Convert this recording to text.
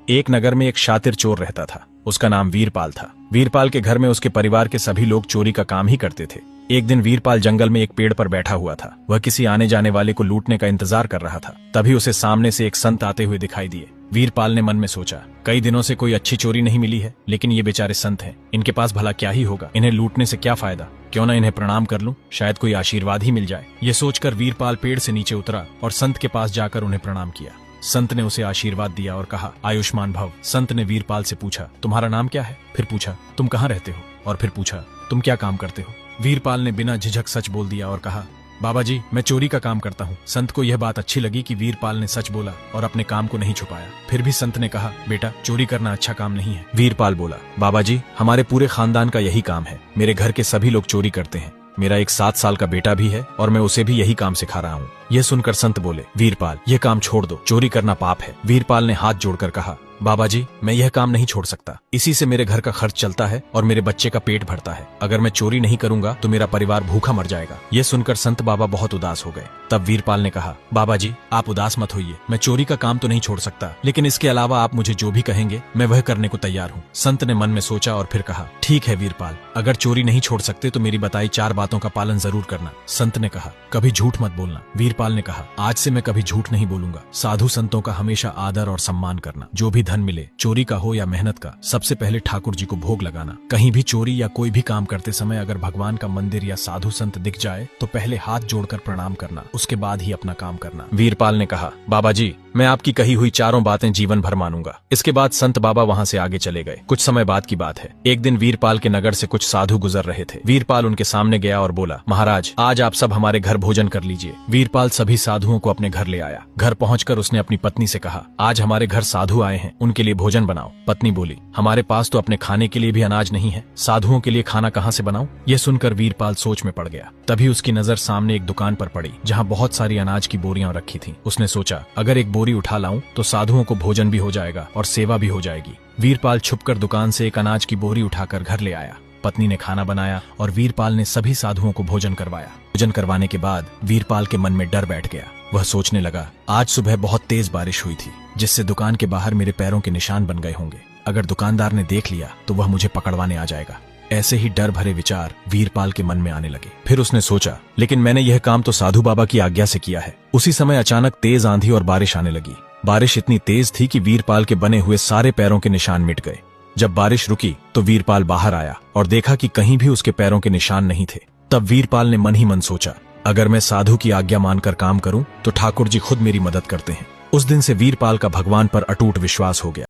एक नगर में एक शातिर चोर रहता था। उसका नाम वीरपाल था। वीरपाल के घर में उसके परिवार के सभी लोग चोरी का काम ही करते थे। एक दिन वीरपाल जंगल में एक पेड़ पर बैठा हुआ था। वह किसी आने जाने वाले को लूटने का इंतजार कर रहा था। तभी उसे सामने से एक संत आते हुए दिखाई दिए। वीरपाल ने मन में सोचा, कई दिनों से कोई अच्छी चोरी नहीं मिली है, लेकिन ये बेचारे संत हैं, इनके पास भला क्या ही होगा, इन्हें लूटने से क्या फायदा, क्यों ना इन्हें प्रणाम कर लूं, शायद कोई आशीर्वाद ही मिल जाए। ये सोचकर वीरपाल पेड़ से नीचे उतरा और संत के पास जाकर उन्हें प्रणाम किया। संत ने उसे आशीर्वाद दिया और कहा, आयुष्मान भव। संत ने वीरपाल से पूछा, तुम्हारा नाम क्या है? फिर पूछा, तुम कहाँ रहते हो? और फिर पूछा, तुम क्या काम करते हो? वीरपाल ने बिना झिझक सच बोल दिया और कहा, बाबा जी, मैं चोरी का काम करता हूँ। संत को यह बात अच्छी लगी कि वीरपाल ने सच बोला और अपने काम को नहीं छुपाया। फिर भी संत ने कहा, बेटा, चोरी करना अच्छा काम नहीं है। वीरपाल बोला, बाबा जी, हमारे पूरे खानदान का यही काम है। मेरे घर के सभी लोग चोरी करते हैं। मेरा एक 7 साल का बेटा भी है और मैं उसे भी यही काम सिखा रहा हूँ। यह सुनकर संत बोले, वीरपाल, यह काम छोड़ दो, चोरी करना पाप है। वीरपाल ने हाथ जोड़कर कहा, बाबा जी, मैं यह काम नहीं छोड़ सकता। इसी से मेरे घर का खर्च चलता है और मेरे बच्चे का पेट भरता है। अगर मैं चोरी नहीं करूंगा तो मेरा परिवार भूखा मर जाएगा। यह सुनकर संत बाबा बहुत उदास हो गए। तब वीरपाल ने कहा, बाबा जी, आप उदास मत होइए। मैं चोरी का काम तो नहीं छोड़ सकता, लेकिन इसके अलावा आप मुझे जो भी कहेंगे मैं वह करने को तैयार हूँ। संत ने मन में सोचा और फिर कहा, ठीक है वीरपाल, अगर चोरी नहीं छोड़ सकते तो मेरी बताई 4 बातों का पालन जरूर करना। संत ने कहा, कभी झूठ मत बोलना। वीरपाल ने कहा, आज से मैं कभी झूठ नहीं बोलूंगा। साधु संतों का हमेशा आदर और सम्मान करना। जो भी धन मिले, चोरी का हो या मेहनत का, सबसे पहले ठाकुर जी को भोग लगाना। कहीं भी चोरी या कोई भी काम करते समय अगर भगवान का मंदिर या साधु संत दिख जाए तो पहले हाथ जोड़कर प्रणाम करना, उसके बाद ही अपना काम करना। वीरपाल ने कहा, बाबा जी, मैं आपकी कही हुई 4 बातें जीवन भर मानूंगा। इसके बाद संत बाबा वहाँ से आगे चले गए। कुछ समय बाद की बात है। एक दिन वीरपाल के नगर से कुछ साधु गुजर रहे थे। वीरपाल उनके सामने गया और बोला, महाराज, आज आप सब हमारे घर भोजन कर लीजिए। वीरपाल सभी साधुओं को अपने घर ले आया। घर पहुंचकर उसने अपनी पत्नी से कहा, आज हमारे घर साधु आए हैं, उनके लिए भोजन बनाओ। पत्नी बोली, हमारे पास तो अपने खाने के लिए भी अनाज नहीं है, साधुओं के लिए खाना कहाँ से बनाऊं? यह सुनकर वीरपाल सोच में पड़ गया। तभी उसकी नजर सामने एक दुकान पर पड़ी जहाँ बहुत सारी अनाज की बोरियां रखी थी। उसने सोचा, अगर एक बोरी उठा लाऊं तो साधुओं को भोजन भी हो जाएगा और सेवा भी हो जाएगी। वीरपाल छुपकर दुकान से एक अनाज की बोरी उठाकर घर ले आया। पत्नी ने खाना बनाया और वीरपाल ने सभी साधुओं को भोजन करवाया। भोजन करवाने के बाद वीरपाल के मन में डर बैठ गया। वह सोचने लगा, आज सुबह बहुत तेज बारिश हुई थी, जिससे दुकान के बाहर मेरे पैरों के निशान बन गए होंगे। अगर दुकानदार ने देख लिया तो वह मुझे पकड़वाने आ जाएगा। ऐसे ही डर भरे विचार वीरपाल के मन में आने लगे। फिर उसने सोचा, लेकिन मैंने यह काम तो साधु बाबा की आज्ञा से किया है। उसी समय अचानक तेज आंधी और बारिश आने लगी। बारिश इतनी तेज थी कि वीरपाल के बने हुए सारे पैरों के निशान मिट गए। जब बारिश रुकी तो वीरपाल बाहर आया और देखा कि कहीं भी उसके पैरों के निशान नहीं थे। तब वीरपाल ने मन ही मन सोचा, अगर मैं साधु की आज्ञा मानकर काम करूं तो ठाकुर जी खुद मेरी मदद करते हैं। उस दिन से वीरपाल का भगवान पर अटूट विश्वास हो गया।